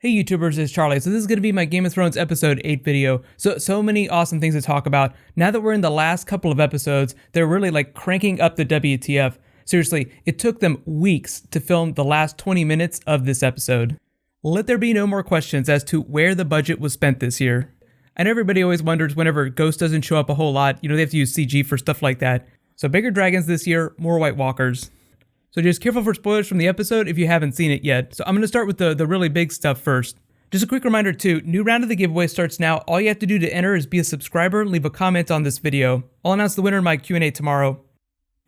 Hey YouTubers, it's Charlie. So this is going to be my Game of Thrones episode 8 video. So many awesome things to talk about. Now that we're in the last couple of episodes, they're really like cranking up the WTF. Seriously, it took them weeks to film the last 20 minutes of this episode. Let there be no more questions as to where the budget was spent this year. And everybody always wonders whenever Ghost doesn't show up a whole lot, they have to use CG for stuff like that. So bigger dragons this year, more White Walkers. So just careful for spoilers from the episode if you haven't seen it yet. So I'm going to start with the really big stuff first. Just a quick reminder too, new round of the giveaway starts now. All you have to do to enter is be a subscriber and leave a comment on this video. I'll announce the winner in my Q&A tomorrow.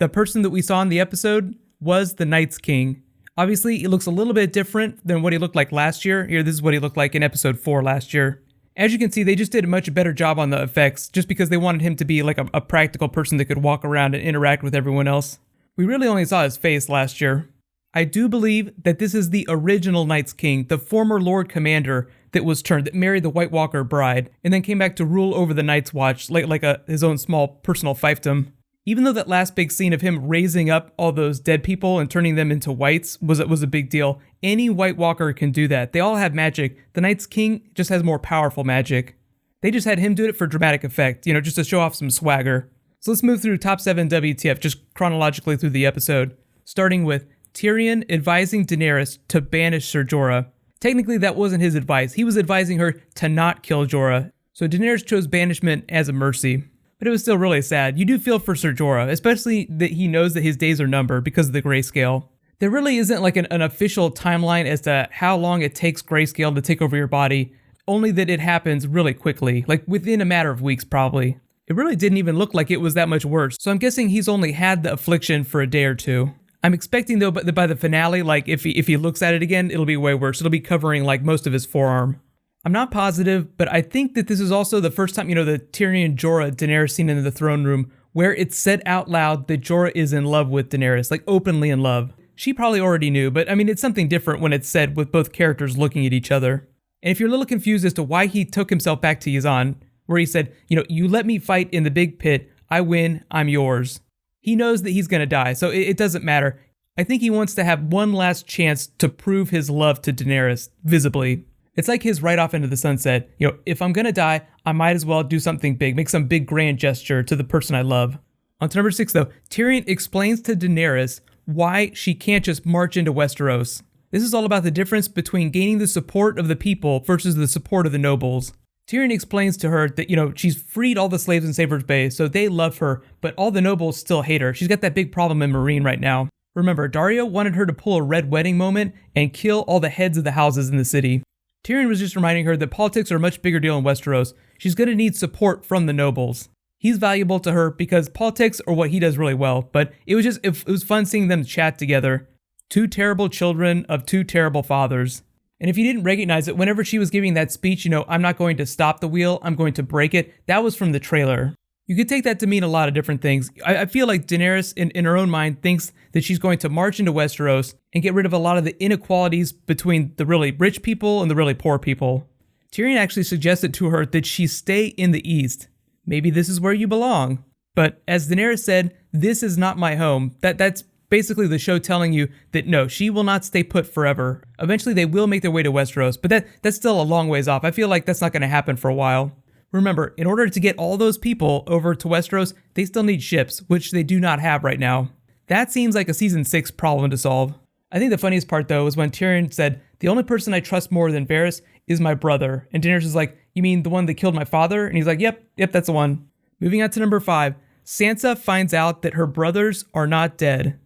The person that we saw in the episode was the Night's King. Obviously, he looks a little bit different than what he looked like last year. Here, this is what he looked like in episode 4 last year. As you can see, they just did a much better job on the effects, just because they wanted him to be like a practical person that could walk around and interact with everyone else. We really only saw his face last year. I do believe that this is the original Night's King, the former Lord Commander that married the White Walker bride, and then came back to rule over the Night's Watch like his own small personal fiefdom. Even though that last big scene of him raising up all those dead people and turning them into whites was a big deal, any White Walker can do that. They all have magic. The Night's King just has more powerful magic. They just had him do it for dramatic effect, just to show off some swagger. So let's move through top 7 WTF just chronologically through the episode, starting with Tyrion advising Daenerys to banish Ser Jorah. Technically, that wasn't his advice. He was advising her to not kill Jorah. So Daenerys chose banishment as a mercy. But it was still really sad. You do feel for Ser Jorah, especially that he knows that his days are numbered because of the grayscale. There really isn't like an official timeline as to how long it takes grayscale to take over your body, only that it happens really quickly, like within a matter of weeks probably. It really didn't even look like it was that much worse, so I'm guessing he's only had the affliction for a day or two. I'm expecting though that by the finale, like if he looks at it again, it'll be way worse. It'll be covering like most of his forearm. I'm not positive, but I think that this is also the first time, the Tyrion Jorah Daenerys scene in the throne room where it's said out loud that Jorah is in love with Daenerys, like openly in love. She probably already knew, but it's something different when it's said with both characters looking at each other. And if you're a little confused as to why he took himself back to Yazan, where he said, you let me fight in the big pit, I win, I'm yours. He knows that he's going to die, so it doesn't matter. I think he wants to have one last chance to prove his love to Daenerys, visibly. It's like his ride off into the sunset. If I'm going to die, I might as well do something big, make some big grand gesture to the person I love. On to number 6 though, Tyrion explains to Daenerys why she can't just march into Westeros. This is all about the difference between gaining the support of the people versus the support of the nobles. Tyrion explains to her that, she's freed all the slaves in Saber's Bay, so they love her, but all the nobles still hate her. She's got that big problem in Meereen right now. Remember, Daario wanted her to pull a red wedding moment and kill all the heads of the houses in the city. Tyrion was just reminding her that politics are a much bigger deal in Westeros. She's going to need support from the nobles. He's valuable to her because politics are what he does really well, but it was fun seeing them chat together. Two terrible children of two terrible fathers. And if you didn't recognize it, whenever she was giving that speech, I'm not going to stop the wheel, I'm going to break it, that was from the trailer. You could take that to mean a lot of different things. I feel like Daenerys, in her own mind, thinks that she's going to march into Westeros and get rid of a lot of the inequalities between the really rich people and the really poor people. Tyrion actually suggested to her that she stay in the East. Maybe this is where you belong. But as Daenerys said, this is not my home. That's basically the show telling you that no, she will not stay put forever. Eventually they will make their way to Westeros, but that's still a long ways off. I feel like that's not going to happen for a while. Remember, in order to get all those people over to Westeros, they still need ships, which they do not have right now. That seems like a season 6 problem to solve. I think the funniest part though was when Tyrion said, the only person I trust more than Varys is my brother. And Daenerys is like, you mean the one that killed my father? And he's like, yep, that's the one. Moving on to number 5, Sansa finds out that her brothers are not dead.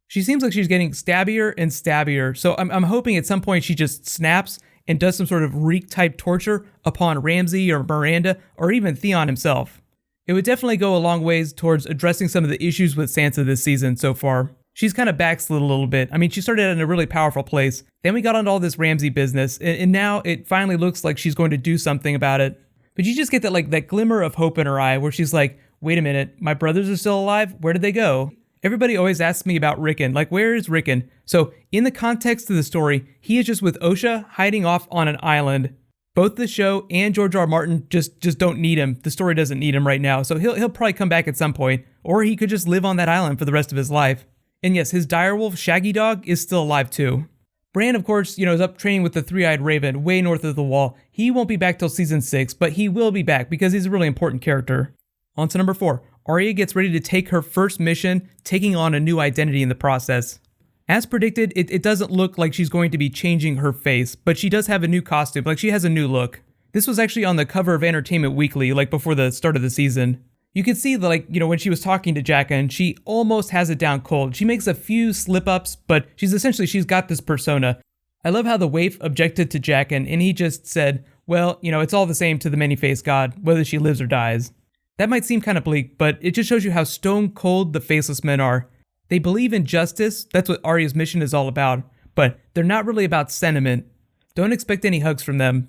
She seems like she's getting stabbier and stabbier, so I'm hoping at some point she just snaps and does some sort of Reek-type torture upon Ramsay or Miranda or even Theon himself. It would definitely go a long ways towards addressing some of the issues with Sansa this season so far. She's kind of backslid a little bit. She started out in a really powerful place, then we got onto all this Ramsay business, and now it finally looks like she's going to do something about it. But you just get that glimmer of hope in her eye where she's like, wait a minute, my brothers are still alive? Where did they go? Everybody always asks me about Rickon, where is Rickon? So in the context of the story, he is just with Osha hiding off on an island. Both the show and George R. R. Martin just don't need him. The story doesn't need him right now, so he'll probably come back at some point, or he could just live on that island for the rest of his life. And yes, his direwolf Shaggy Dog is still alive too. Bran, of course, is up training with the Three-Eyed Raven way north of the Wall. He won't be back till season 6, but he will be back because he's a really important character. On to number 4. Arya gets ready to take her first mission, taking on a new identity in the process. As predicted, it doesn't look like she's going to be changing her face, but she does have a new costume, like she has a new look. This was actually on the cover of Entertainment Weekly, like before the start of the season. You could see when she was talking to Jaqen, she almost has it down cold. She makes a few slip-ups, but she's got this persona. I love how the waif objected to Jaqen, and he just said, well, it's all the same to the many-faced god, whether she lives or dies. That might seem kind of bleak, but it just shows you how stone cold the faceless men are. They believe in justice, that's what Arya's mission is all about, but they're not really about sentiment. Don't expect any hugs from them.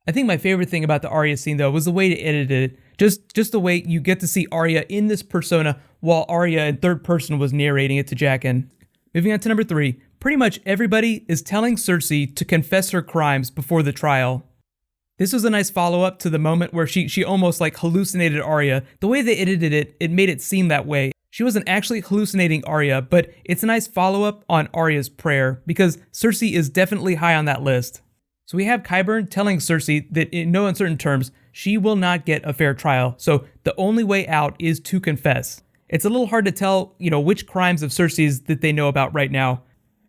I think my favorite thing about the Arya scene, though, was the way they edited it. Just the way you get to see Arya in this persona while Arya in third person was narrating it to Jaqen. Moving on to number 3. Pretty much everybody is telling Cersei to confess her crimes before the trial. This was a nice follow-up to the moment where she almost hallucinated Arya. The way they edited it, it made it seem that way. She wasn't actually hallucinating Arya, but it's a nice follow-up on Arya's prayer, because Cersei is definitely high on that list. So we have Qyburn telling Cersei that in no uncertain terms, she will not get a fair trial, so the only way out is to confess. It's a little hard to tell, which crimes of Cersei's that they know about right now.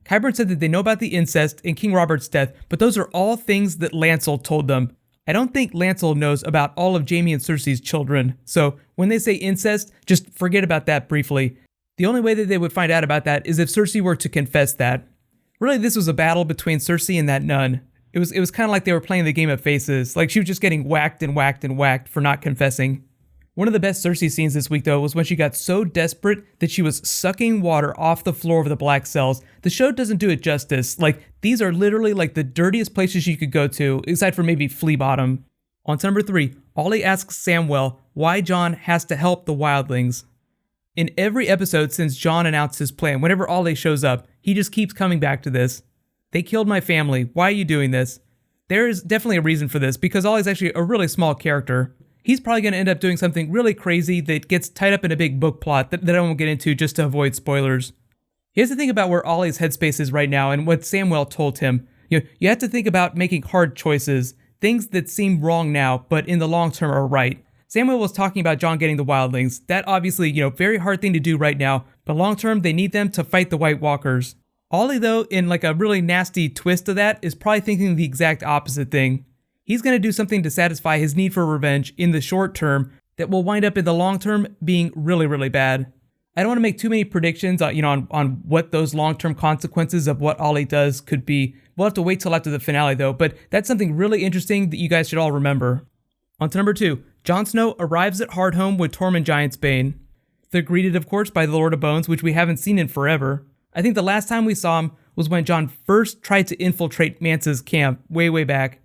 Qyburn said that they know about the incest and King Robert's death, but those are all things that Lancel told them. I don't think Lancel knows about all of Jaime and Cersei's children, so when they say incest, just forget about that briefly. The only way that they would find out about that is if Cersei were to confess that. Really, this was a battle between Cersei and that nun. It was kind of like they were playing the game of faces, like she was just getting whacked and whacked and whacked for not confessing. One of the best Cersei scenes this week, though, was when she got so desperate that she was sucking water off the floor of the black cells. The show doesn't do it justice. These are literally the dirtiest places you could go to, aside from maybe Flea Bottom. On to number 3, Ollie asks Samwell why Jon has to help the wildlings. In every episode since Jon announced his plan, whenever Ollie shows up, he just keeps coming back to this. They killed my family. Why are you doing this? There is definitely a reason for this, because Ollie's actually a really small character. He's probably going to end up doing something really crazy that gets tied up in a big book plot that I won't get into just to avoid spoilers. Here's the thing about where Ollie's headspace is right now and what Samwell told him. You have to think about making hard choices, things that seem wrong now, but in the long term are right. Samwell was talking about Jon getting the wildlings. That obviously, very hard thing to do right now, but long term they need them to fight the White Walkers. Ollie, though, in a really nasty twist of that, is probably thinking the exact opposite thing. He's going to do something to satisfy his need for revenge in the short term that will wind up in the long term being really, really bad. I don't want to make too many predictions, on what those long-term consequences of what Ollie does could be. We'll have to wait till after the finale, though, but that's something really interesting that you guys should all remember. On to number 2. Jon Snow arrives at Hardhome with Tormund Giantsbane. They're greeted, of course, by the Lord of Bones, which we haven't seen in forever. I think the last time we saw him was when Jon first tried to infiltrate Mance's camp, way back.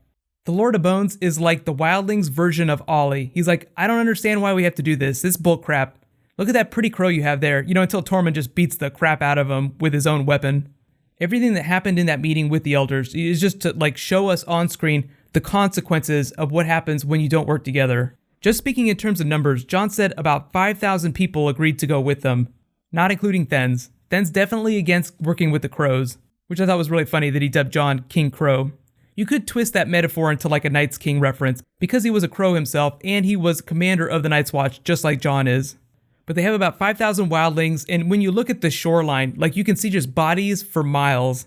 The Lord of Bones is like the wildlings version of Ollie. He's like, I don't understand why we have to do this. This bull crap. Look at that pretty crow you have there, until Tormund just beats the crap out of him with his own weapon. Everything that happened in that meeting with the elders is just to show us on screen the consequences of what happens when you don't work together. Just speaking in terms of numbers, Jon said about 5,000 people agreed to go with them, not including Thenns. Thenns definitely against working with the crows, which I thought was really funny that he dubbed Jon King Crow. You could twist that metaphor into a Night's King reference, because he was a crow himself and he was commander of the Night's Watch just like Jon is. But they have about 5,000 wildlings, and when you look at the shoreline, you can see just bodies for miles.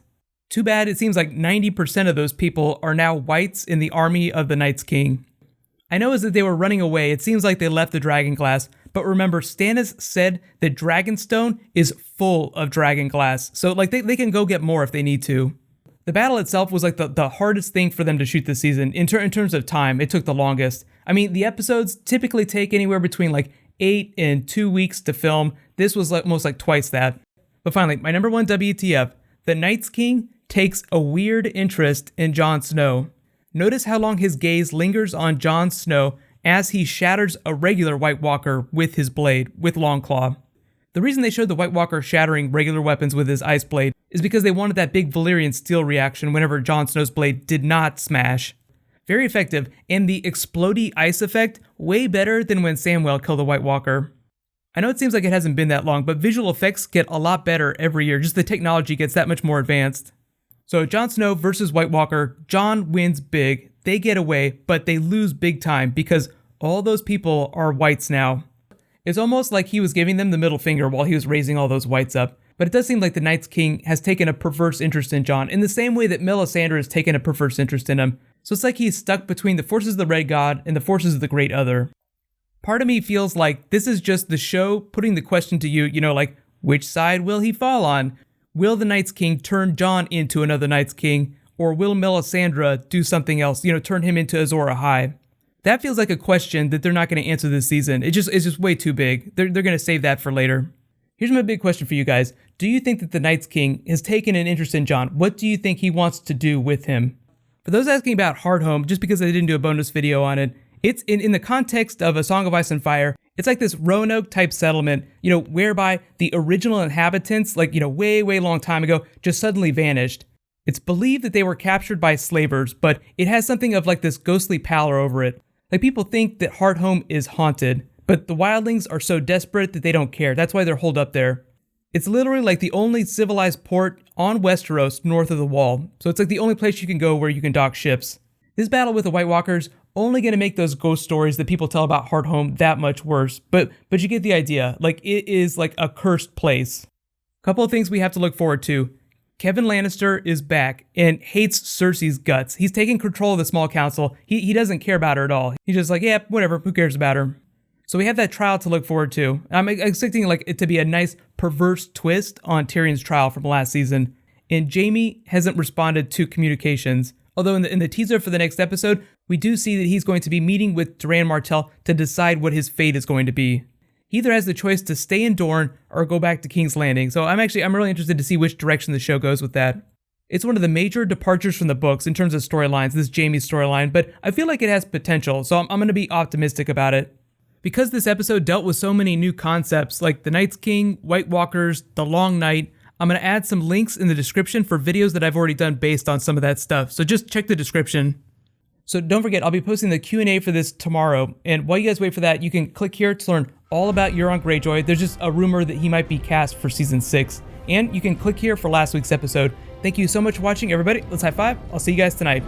Too bad it seems like 90% of those people are now whites in the army of the Night's King. I know as that they were running away, it seems like they left the Dragonglass, but remember, Stannis said that Dragonstone is full of Dragonglass, so they can go get more if they need to. The battle itself was the hardest thing for them to shoot this season. In terms of time, it took the longest. I mean, the episodes typically take anywhere between 8 and 2 weeks to film. This was almost twice that. But finally, my number 1 WTF, the Night's King takes a weird interest in Jon Snow. Notice how long his gaze lingers on Jon Snow as he shatters a regular White Walker with his blade, with Longclaw. The reason they showed the White Walker shattering regular weapons with his ice blade is because they wanted that big Valyrian steel reaction whenever Jon Snow's blade did not smash. Very effective, and the explodey ice effect, way better than when Samwell killed the White Walker. I know it seems like it hasn't been that long, but visual effects get a lot better every year, just the technology gets that much more advanced. So Jon Snow versus White Walker, Jon wins big, they get away, but they lose big time because all those people are whites now. It's almost like he was giving them the middle finger while he was raising all those whites up. But it does seem like the Night's King has taken a perverse interest in Jon, in the same way that Melisandre has taken a perverse interest in him. So it's like he's stuck between the forces of the Red God and the forces of the Great Other. Part of me feels like this is just the show putting the question to you, like, which side will he fall on? Will the Night's King turn Jon into another Night's King? Or will Melisandre do something else, turn him into Azor Ahai? That feels like a question that they're not going to answer this season. It's just way too big. They're going to save that for later. Here's my big question for you guys. Do you think that the Night's King has taken an interest in Jon? What do you think he wants to do with him? For those asking about Hardhome, just because I didn't do a bonus video on it, it's in the context of A Song of Ice and Fire. It's like this Roanoke type settlement, whereby the original inhabitants, way, way long time ago, just suddenly vanished. It's believed that they were captured by slavers, but it has something of like this ghostly pallor over it. Like people think that Hardhome is haunted, but the wildlings are so desperate that they don't care. That's why they're holed up there. It's literally like the only civilized port on Westeros north of the Wall. So it's like the only place you can go where you can dock ships. This battle with the White Walkers only going to make those ghost stories that people tell about Hardhome that much worse. But you get the idea. Like it is like a cursed place. Couple of things we have to look forward to. Kevin Lannister is back and hates Cersei's guts. He's taking control of the small council. He doesn't care about her at all. He's just like, yeah, whatever, who cares about her? So we have that trial to look forward to. I'm expecting it to be a nice perverse twist on Tyrion's trial from last season. And Jaime hasn't responded to communications. Although in the teaser for the next episode, we do see that he's going to be meeting with Doran Martell to decide what his fate is going to be. He either has the choice to stay in Dorne or go back to King's Landing. So I'm really interested to see which direction the show goes with that. It's one of the major departures from the books in terms of storylines, this Jaime's storyline, but I feel like it has potential, so I'm going to be optimistic about it. Because this episode dealt with so many new concepts like the Night's King, White Walkers, the Long Night, I'm going to add some links in the description for videos that I've already done based on some of that stuff, so just check the description. So don't forget, I'll be posting the Q&A for this tomorrow, and while you guys wait for that, you can click here to learn all about Euron Greyjoy. There's just a rumor that he might be cast for Season 6, and you can click here for last week's episode. Thank you so much for watching, everybody. Let's high five. I'll see you guys tonight.